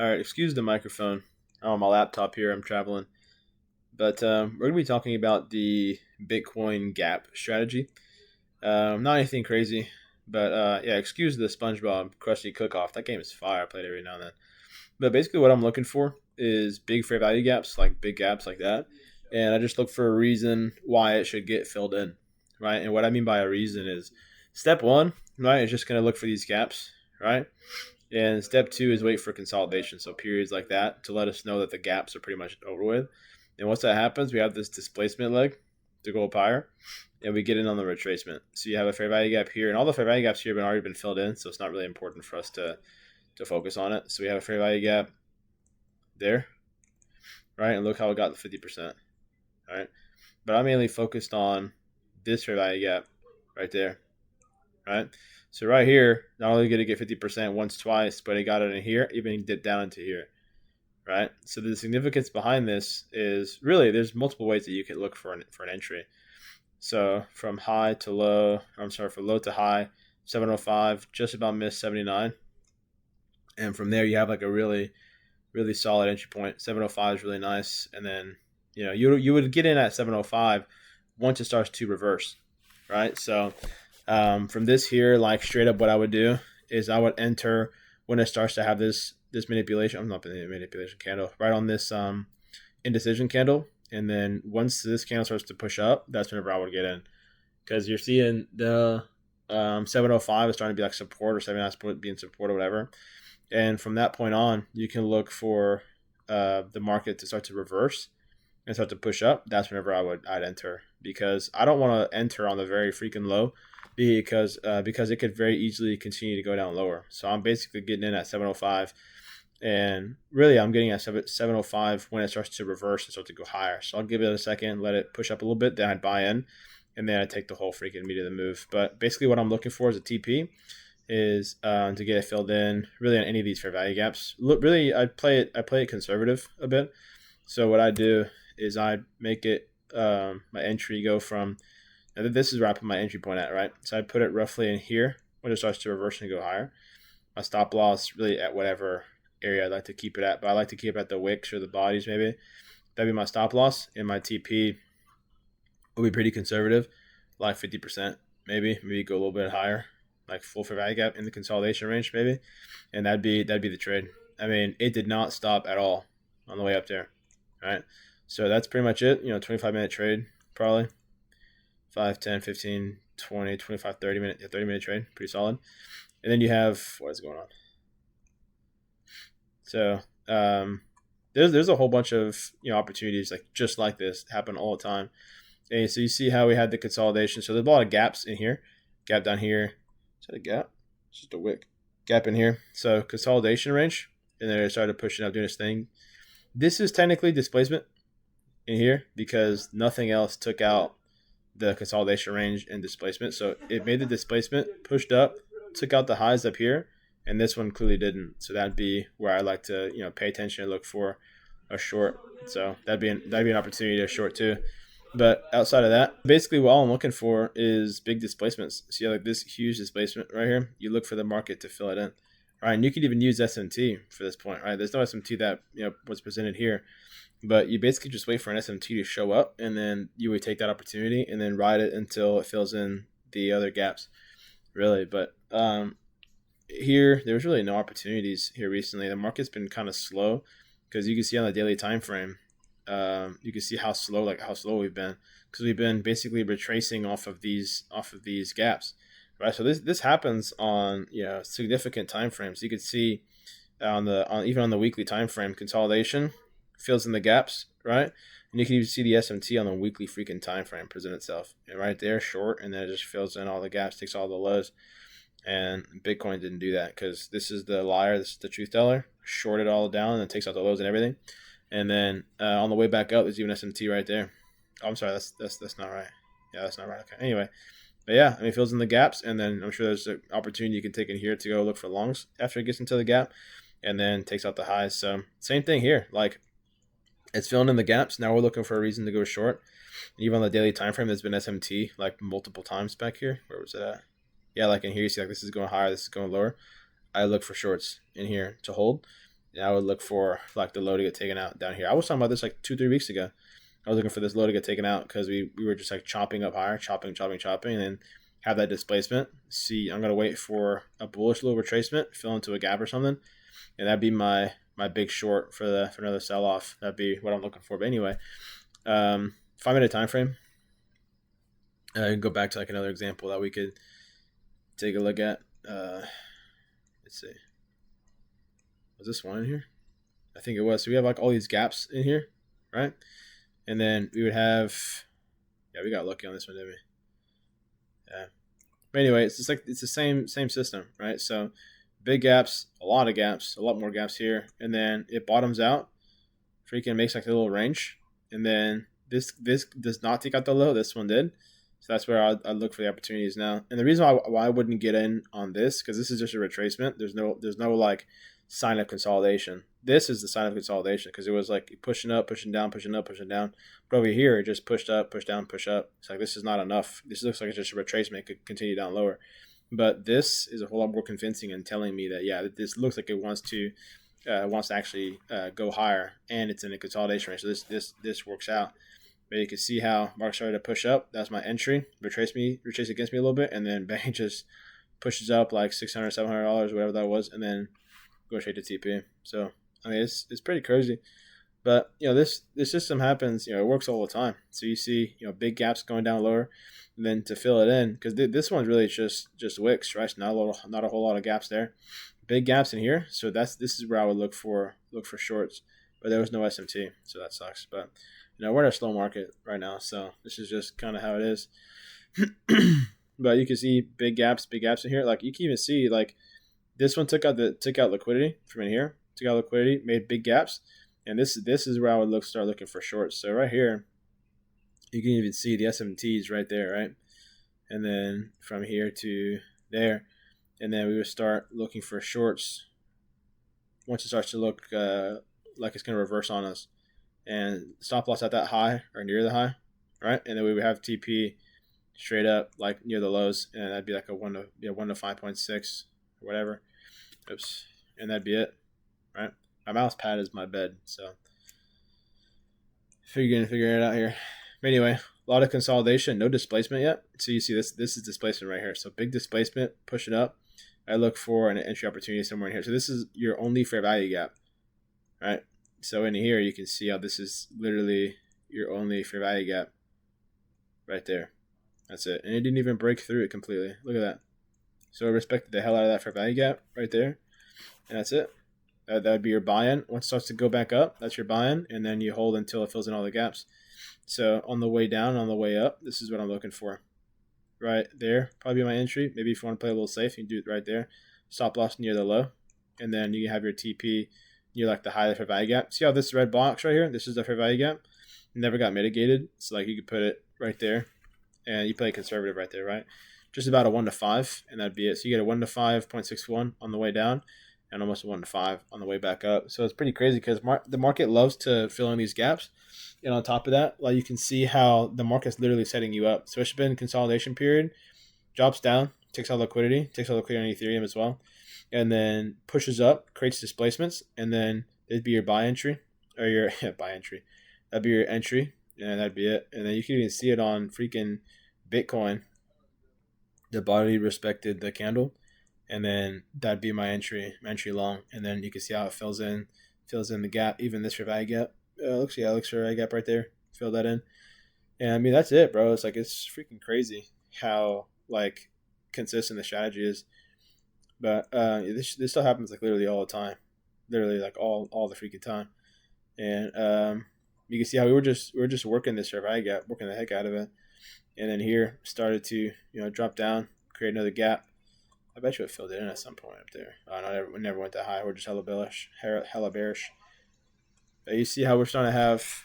All right, excuse the microphone. I'm on my laptop here. I'm traveling, but we're gonna be talking about the Bitcoin Gap strategy. Not anything crazy, but yeah, excuse the SpongeBob Krusty Cook-Off. That game is fire. I play it every now and then. But basically, what I'm looking for is big fair value gaps, like big gaps like that, and I just look for a reason why it should get filled in, right? And what I mean by a reason is step one, right, is just gonna look for these gaps, right? And step two is wait for consolidation. So periods like that to let us know that the gaps are pretty much over with. And once that happens, we have this displacement leg to go up higher, and we get in on the retracement. So you have a fair value gap here, and all the fair value gaps here have already been filled in, so it's not really important for us to focus on it. So we have a fair value gap there, right? And look how it got the 50%, right? But I'm mainly focused on this fair value gap right there, right? So right here, not only did it get 50% once, twice, but it got it in here, even dipped down into here, right? So the significance behind this is really there's multiple ways that you can look for an entry. So from high to low, from low to high, 705, just about missed 79. And from there, you have like a really, really solid entry point. 705 is really nice. And then, you would get in at 705 once it starts to reverse, right? So from this here, like straight up, what I would do is I would enter when it starts to have this manipulation. I'm not the manipulation candle right on this indecision candle, and then once this candle starts to push up, that's whenever I would get in, because you're seeing the 705 is starting to be like support, or 79 being support or whatever, and from that point on, you can look for the market to start to reverse and start to push up. That's whenever I'd enter, because I don't want to enter on the very freaking low, because it could very easily continue to go down lower. So I'm basically getting in at 705, and really I'm getting at 705 when it starts to reverse and start to go higher. So I'll give it a second, let it push up a little bit, then I'd buy in, and then I'd take the whole freaking meat of the move. But basically what I'm looking for as a TP is to get it filled in really on any of these fair value gaps. Look, really I play it conservative a bit. So what I do is I make it my entry go from, and this is where I put my entry point at, right? So I put it roughly in here when it starts to reverse and go higher. My stop loss really at whatever area I'd like to keep it at, but I like to keep it at the wicks or the bodies maybe. That'd be my stop loss, and my TP will be pretty conservative, like 50%, maybe go a little bit higher, like full fair value gap in the consolidation range maybe, and that'd be the trade. I mean, it did not stop at all on the way up there, right? So that's pretty much it. 25-minute trade probably. 5, 10, 15, 20, 25, 30-minute trade. Pretty solid. And then you have, what is going on? So there's a whole bunch of opportunities like just like this happen all the time. And so you see how we had the consolidation. So there's a lot of gaps in here. Gap down here. Is that a gap? It's just a wick. Gap in here. So consolidation range. And then it started pushing up, doing its thing. This is technically displacement in here because nothing else took out the consolidation range and displacement. So it made the displacement, pushed up, took out the highs up here, and this one clearly didn't. So that'd be where I like to pay attention and look for a short. So that'd be an opportunity to short too. But outside of that, basically what all I'm looking for is big displacements. See, like this huge displacement right here, you look for the market to fill it in. Right, and you could even use SMT for this point, right? There's no SMT that was presented here, but you basically just wait for an SMT to show up, and then you would take that opportunity and then ride it until it fills in the other gaps, really. But here, there's really no opportunities here recently. The market's been kind of slow because you can see on the daily time frame, you can see how slow we've been, because we've been basically retracing off of these gaps. Right, so this happens on significant time frames. You could see even on the weekly time frame, consolidation fills in the gaps, right? And you can even see the SMT on the weekly freaking time frame present itself, and right there, short, and then it just fills in all the gaps, takes all the lows. And Bitcoin didn't do that because this is the liar, this is the truth teller, shorted all down and then takes out the lows and everything. And then on the way back up, there's even SMT right there. Oh, I'm sorry, that's not right. Yeah, that's not right. Okay, anyway. But yeah, I mean, it fills in the gaps, and then I'm sure there's an opportunity you can take in here to go look for longs after it gets into the gap, and then takes out the highs. So same thing here. Like, it's filling in the gaps. Now we're looking for a reason to go short. Even on the daily time frame, there's been SMT like multiple times back here. Where was it at? Yeah, like in here, you see like this is going higher, this is going lower. I look for shorts in here to hold. Yeah, I would look for like the low to get taken out down here. I was talking about this like 2 3 weeks ago. I was looking for this low to get taken out because we were just like chopping up higher, chopping, and then have that displacement. See, I'm gonna wait for a bullish little retracement, fill into a gap or something, and that'd be my big short for another sell off. That'd be what I'm looking for. But anyway, 5 minute time frame. I can go back to like another example that we could take a look at. Let's see. Was this one in here? I think it was. So we have like all these gaps in here, right? And then we would have, yeah, we got lucky on this one, didn't we? Yeah. But anyway, it's just like it's the same system, right? So big gaps, a lot of gaps, a lot more gaps here, and then it bottoms out, freaking makes like a little range, and then this does not take out the low. This one did. So that's where I'd look for the opportunities now. And the reason why I wouldn't get in on this, because this is just a retracement. There's no like sign of consolidation. This is the sign of consolidation because it was like pushing up, pushing down, pushing up, pushing down. But over here, it just pushed up, pushed down, push up. It's like this is not enough. This looks like it's just a retracement. It could continue down lower. But this is a whole lot more convincing and telling me that, yeah, this looks like it wants to actually go higher, and it's in a consolidation range. So this works out. But you can see how Mark started to push up. That's my entry. Retrace against me a little bit, and then bang, just pushes up like $600, $700, whatever that was, and then go straight to TP. So I mean, it's pretty crazy. But this system happens. It works all the time. So you see big gaps going down lower, and then to fill it in because this one's really just wicks, right? Not a whole lot of gaps there. Big gaps in here. So this is where I would look for shorts. But there was no SMT, so that sucks. But we're in a slow market right now, so this is just kind of how it is. But you can see big gaps in here. Like you can even see like this one took out liquidity from in here, took out liquidity, made big gaps, and this is where I would start looking for shorts. So right here, you can even see the SMTs right there, right, and then from here to there, and then we would start looking for shorts once it starts to look like it's going to reverse on us. And stop loss at that high or near the high, right? And then we would have TP straight up like near the lows, and that'd be like a 1 to 5.6 or whatever. Oops, and that'd be it, right? My mouse pad is my bed, so figuring it out here. But anyway, a lot of consolidation, no displacement yet. So you see this is displacement right here. So big displacement, push it up. I look for an entry opportunity somewhere in here. So this is your only fair value gap, right? So in here, you can see how this is literally your only fair value gap right there. That's it. And it didn't even break through it completely. Look at that. So it respected the hell out of that fair value gap right there. And that's it. That would be your buy-in. Once it starts to go back up, that's your buy-in. And then you hold until it fills in all the gaps. So on the way down, on the way up, this is what I'm looking for. Right there. Probably my entry. Maybe if you want to play a little safe, you can do it right there. Stop loss near the low. And then you have your TP. You like the high of the fair value gap. See how this red box right here? This is the fair value gap. It never got mitigated. So like you could put it right there, and you play conservative right there, right? Just about a 1 to 5, and that'd be it. So you get a 1 to 5.61 on the way down, and almost a 1 to 5 on the way back up. So it's pretty crazy because the market loves to fill in these gaps. And on top of that, like you can see how the market's literally setting you up. So it's been consolidation period, drops down, takes out liquidity on Ethereum as well, and then pushes up, creates displacements, and then it'd be your buy entry or your buy entry. That'd be your entry, and that'd be it. And then you can even see it on freaking Bitcoin. The body respected the candle, and then that'd be my entry long. And then you can see how it fills in the gap, even this fair value gap. Looks fair value gap right there. Fill that in, and I mean that's it, bro. It's like it's freaking crazy how like consistent the strategy is. But this still happens like literally all the time, literally like all the freaking time. And you can see how we were just working this fair value gap, working the heck out of it, and then here started to drop down, create another gap. I bet you it filled it in at some point up there. We never went that high. We're just hella bearish. But you see how we're starting to have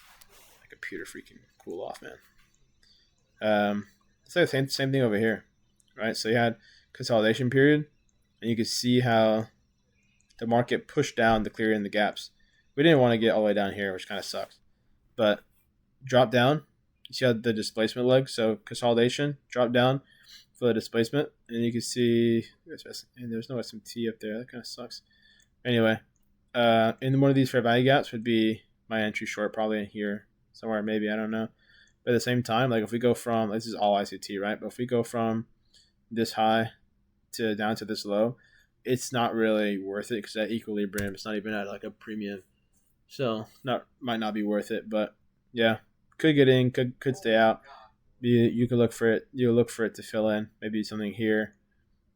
my computer freaking cool off, man. It's like the same thing over here, right? So you had consolidation period. And you can see how the market pushed down to clear in the gaps. We didn't want to get all the way down here, which kind of sucks. But drop down. You see how the displacement leg. So consolidation, drop down for the displacement. And you can see, and there's no SMT up there. That kind of sucks. Anyway, in one of these fair value gaps would be my entry short, probably in here somewhere, maybe, I don't know. But at the same time, like if we go from, this is all ICT, right? But if we go from this high to down to this low, it's not really worth it because at equilibrium, it's not even at like a premium. So might not be worth it. But yeah, could get in, could stay out. You could look for it. You look for it to fill in. Maybe something here,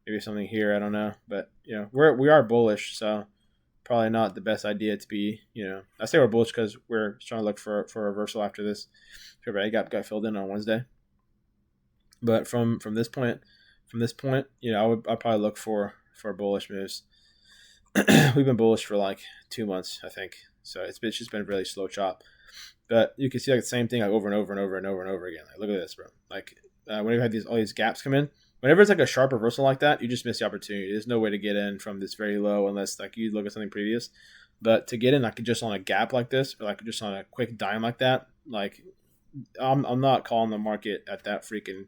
maybe something here. I don't know. But we are bullish, so probably not the best idea to be. I say we're bullish because we're trying to look for a reversal after this. Everybody got filled in on Wednesday. But from this point, I'd probably look for bullish moves. We've been bullish for like 2 months, I think. So it's just been a really slow chop. But you can see like the same thing like over and over and over and over and over again. Like look at this, bro. Like whenever you have all these gaps come in, whenever it's like a sharp reversal like that, you just miss the opportunity. There's no way to get in from this very low unless like you look at something previous. But to get in like just on a gap like this, or like just on a quick dime like that, like I'm not calling the market at that freaking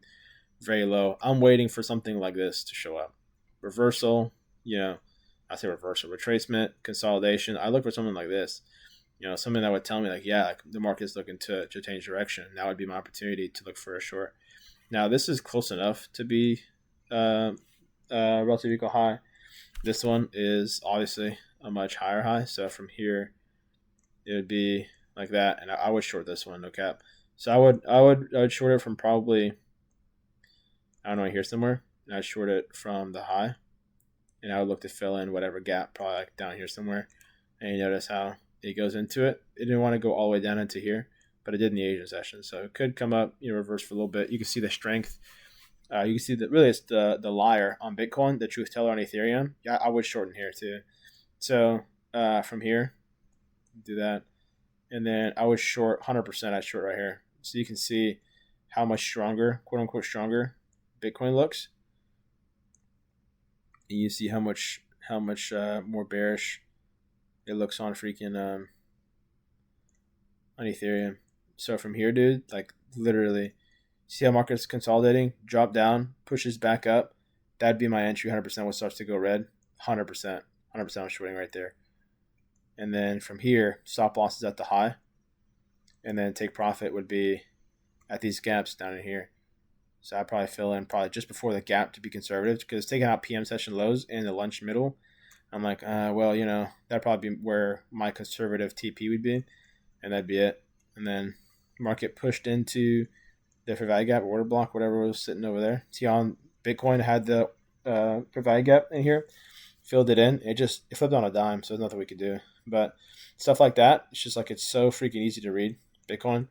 very low. I'm waiting for something like this to show up. Reversal, I say reversal, retracement, consolidation. I look for something like this. Something that would tell me like, yeah, like the market's looking to change direction. That would be my opportunity to look for a short. Now this is close enough to be relative equal high. This one is obviously a much higher high. So from here, it would be like that, and I would short this one, no cap. So I would short it from probably, I don't know, here somewhere. And I'd short it from the high, and I would look to fill in whatever gap, probably like down here somewhere. And you notice how it goes into it. It didn't want to go all the way down into here, but it did in the Asian session. So it could come up, reverse for a little bit. You can see the strength. You can see that really it's the liar on Bitcoin, the truth teller on Ethereum. Yeah, I would shorten here too. So from here, do that. And then I would short 100%. I'd short right here. So you can see how much stronger, quote unquote stronger, Bitcoin looks. And you see how much more bearish it looks on freaking on Ethereum. So from here, dude, like literally, see how market's consolidating, drop down, pushes back up. That'd be my entry 100% when it starts to go red. 100%. 100% I'm shorting right there. And then from here, stop losses at the high. And then take profit would be at these gaps down in here. So I'd probably fill in probably just before the gap to be conservative because it's taking out PM session lows in the lunch middle. I'm like, that'd probably be where my conservative TP would be. And that'd be it. And then market pushed into the fair value gap, order block, whatever was sitting over there. See on Bitcoin had the fair value gap in here, filled it in. It flipped on a dime, so there's nothing we could do. But stuff like that, it's just like it's so freaking easy to read Bitcoin.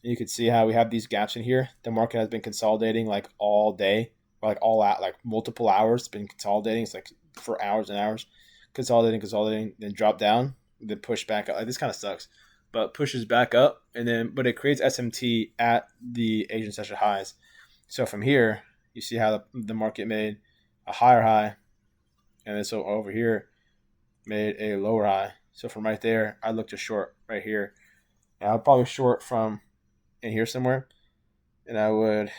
You can see how we have these gaps in here. The market has been consolidating like all day, or like all out, like multiple hours. It's been consolidating. It's like for hours and hours, consolidating, then drop down, then push back up. Like this kind of sucks, but pushes back up, but it creates SMT at the Asian session highs. So from here, you see how the market made a higher high, and then so over here made a lower high. So from right there, I look to short right here. And I'll probably short from in here somewhere, and I would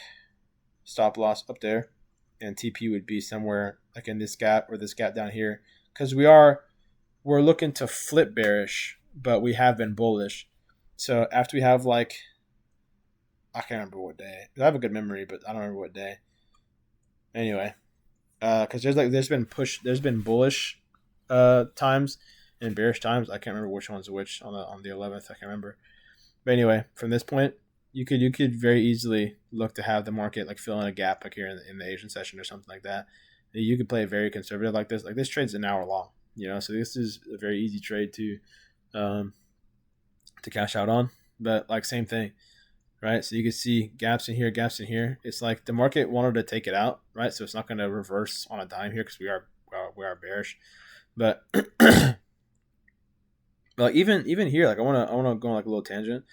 stop loss up there, and TP would be somewhere like in this gap or this gap down here, because we're looking to flip bearish, but we have been bullish. So after we have I can't remember what day. I have a good memory, but I don't remember what day. Anyway, because there's been bullish times and bearish times. I can't remember which one's which on the 11th. I can't remember. But anyway, from this point, you could very easily look to have the market like fill in a gap like here in the Asian session or something like that. You could play it very conservative like this. Like this trade's an hour long, so this is a very easy trade to cash out on. But like same thing, right? So you can see gaps in here, gaps in here. It's like the market wanted to take it out, right? So it's not going to reverse on a dime here because we are bearish. But like even here, like I want to go on like a little tangent.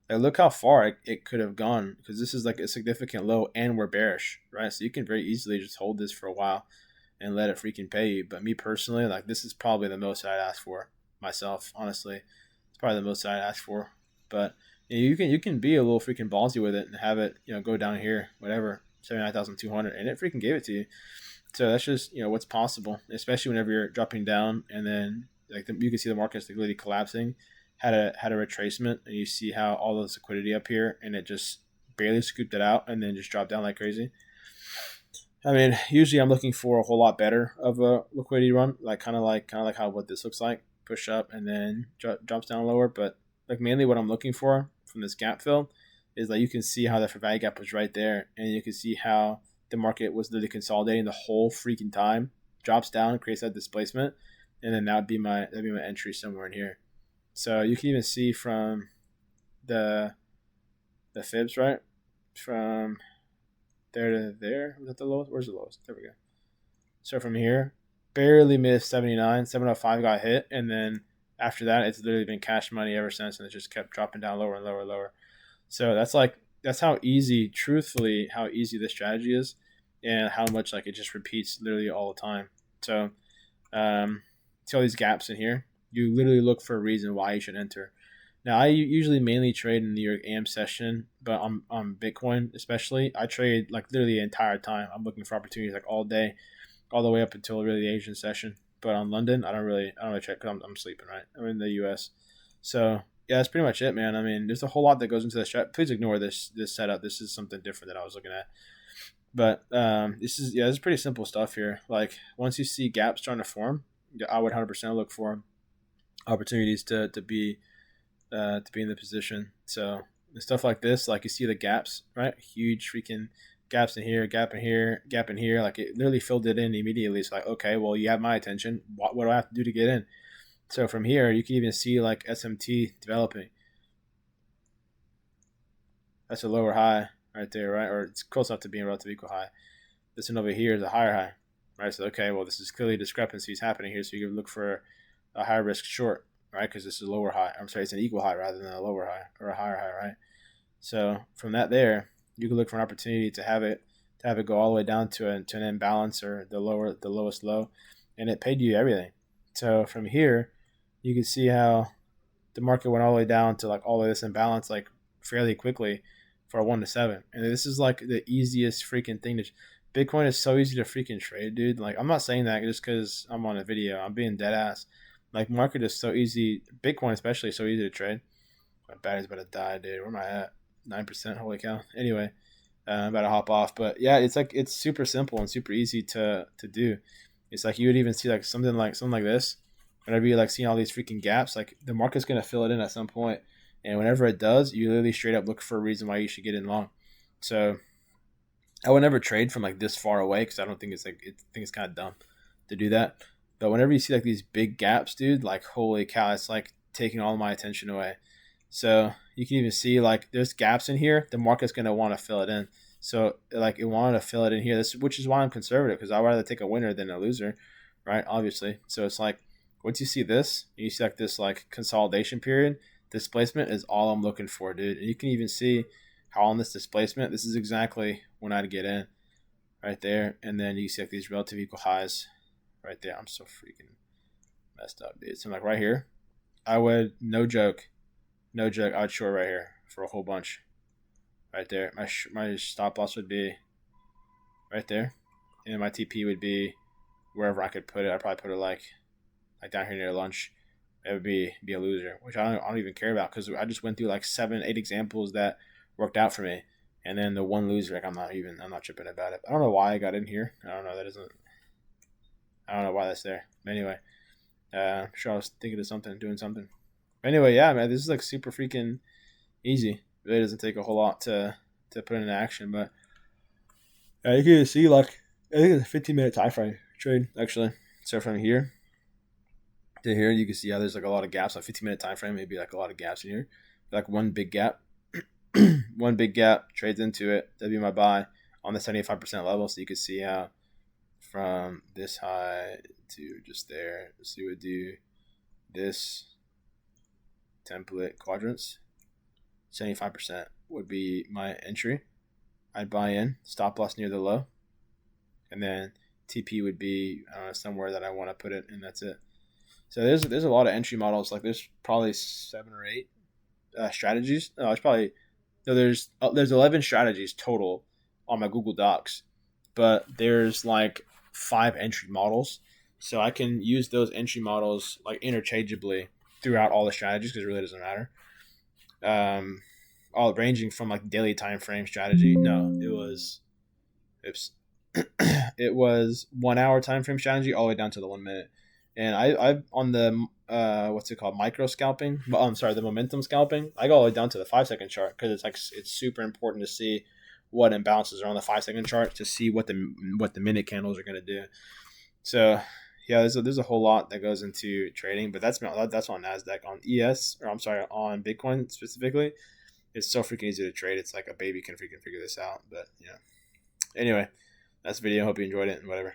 Like look how far it could have gone, because this is like a significant low and we're bearish, right? So you can very easily just hold this for a while and let it freaking pay you. But me personally, like this is probably the most I'd ask for myself, honestly. It's probably the most I'd ask for. But you can be a little freaking ballsy with it and have it, go down here, whatever, 79,200, and it freaking gave it to you. So that's just, what's possible, especially whenever you're dropping down and then like you can see the market's like literally collapsing, had a retracement, and you see how all this liquidity up here, and it just barely scooped it out, and then just dropped down like crazy. I mean, usually I'm looking for a whole lot better of a liquidity run, like kind of like how what this looks like, push up and then drops down lower. But like mainly what I'm looking for from this gap fill is that you can see how the fair value gap was right there, and you can see how the market was literally consolidating the whole freaking time, drops down, creates that displacement, and then that'd be my entry somewhere in here. So you can even see from the fibs, right, from there to there. Was that the lowest? Where's the lowest? There we go. So from here, barely missed 79, 705 got hit, and then after that, it's literally been cash money ever since, and it just kept dropping down lower and lower and lower. So that's how easy, truthfully, how easy this strategy is, and how much like it just repeats literally all the time. So, see all these gaps in here. You literally look for a reason why you should enter. Now, I usually mainly trade in the New York AM session, but on Bitcoin especially, I trade like literally the entire time. I'm looking for opportunities like all day, all the way up until really the Asian session. But on London, I don't really check because I'm sleeping, right? I'm in the US. So yeah, that's pretty much it, man. I mean, there's a whole lot that goes into this strat. Please ignore this setup. This is something different that I was looking at. But this is pretty simple stuff here. Like once you see gaps starting to form, I would 100% look for opportunities to be in the position. So stuff like this, like you see the gaps, right? Huge freaking gaps in here, gap in here, gap in here. Like it literally filled it in immediately. It's like, okay, well, you have my attention. What do I have to do to get in? So from here, you can even see like SMT developing. That's a lower high right there, right? Or it's close enough to being relative equal high. This one over here is a higher high, right? So, okay, well, this is clearly discrepancies happening here. So you can look for a high risk short, right? Because this is a lower high. I'm sorry, it's an equal high rather than a lower high or a higher high, right? So from that there, you can look for an opportunity to have it go all the way down to an imbalance or the lowest low, and it paid you everything. So from here, you can see how the market went all the way down to like all of this imbalance like fairly quickly for a 1 to 7, and this is like the easiest freaking thing to. Bitcoin is so easy to freaking trade, dude. Like I'm not saying that just because I'm on a video. I'm being dead ass. Like market is so easy. Bitcoin especially is so easy to trade. My battery's about to die, dude. Where am I at? 9%. Holy cow. Anyway, I'm about to hop off. But yeah, it's super simple and super easy to do. It's like you would even see like something like this. Whenever you like seeing all these freaking gaps, like the market's gonna fill it in at some point. And whenever it does, you literally straight up look for a reason why you should get in long. So I would never trade from like this far away because I don't think I think it's kind of dumb to do that. But whenever you see like these big gaps, dude, like holy cow, it's like taking all my attention away. So you can even see like there's gaps in here. The market's gonna want to fill it in. So like it wanted to fill it in here. Which is why I'm conservative because I'd rather take a winner than a loser, right? Obviously. So it's like once you see this, you see like this like consolidation period. Displacement is all I'm looking for, dude. And you can even see how on this displacement, this is exactly when I'd get in right there. And then you see like these relative equal highs right there. I'm so freaking messed up, dude. So I'm like right here, I would, no joke, I would short right here for a whole bunch right there. My stop loss would be right there. And my TP would be wherever I could put it. I'd probably put it like down here near lunch. It would be a loser, which I don't even care about because I just went through like 7, 8 examples that worked out for me, and then the one loser, like I'm not tripping about it. I don't know why I got in here. I don't know why that's there. But anyway, I'm sure I was thinking of doing something. Anyway, yeah, man, this is like super freaking easy. It really doesn't take a whole lot to put into action, but you can see like I think it's a 15-minute time frame trade actually. So from here to here, you can see how there's like a lot of gaps. Like 15-minute time frame, maybe like a lot of gaps in here. Like one big gap, one big gap trades into it. That'd be my buy on the 75% level. So you can see how from this high to just there. So you would do this template quadrants. 75% would be my entry. I'd buy in, stop loss near the low, and then TP would be somewhere that I want to put it, and that's it. So there's a lot of entry models. Like there's probably 7 or 8 strategies. There's 11 strategies total on my Google Docs, but there's like 5 entry models, So I can use those entry models like interchangeably throughout all the strategies because it really doesn't matter. Um, all ranging from like daily time frame strategy. No, it was oops, it was 1 hour time frame strategy all the way down to the 1 minute. And I on the what's it called, micro scalping? Oh, I'm sorry, the momentum scalping. I go all the way down to the 5 second chart because it's like it's super important to see what imbalances are on the 5 second chart to see what the minute candles are going to do. So yeah, there's a whole lot that goes into trading, but that's on Nasdaq. On ES, or I'm sorry, on Bitcoin specifically, it's so freaking easy to trade. It's like a baby can freaking figure this out. But anyway, that's the video. Hope you enjoyed it and whatever.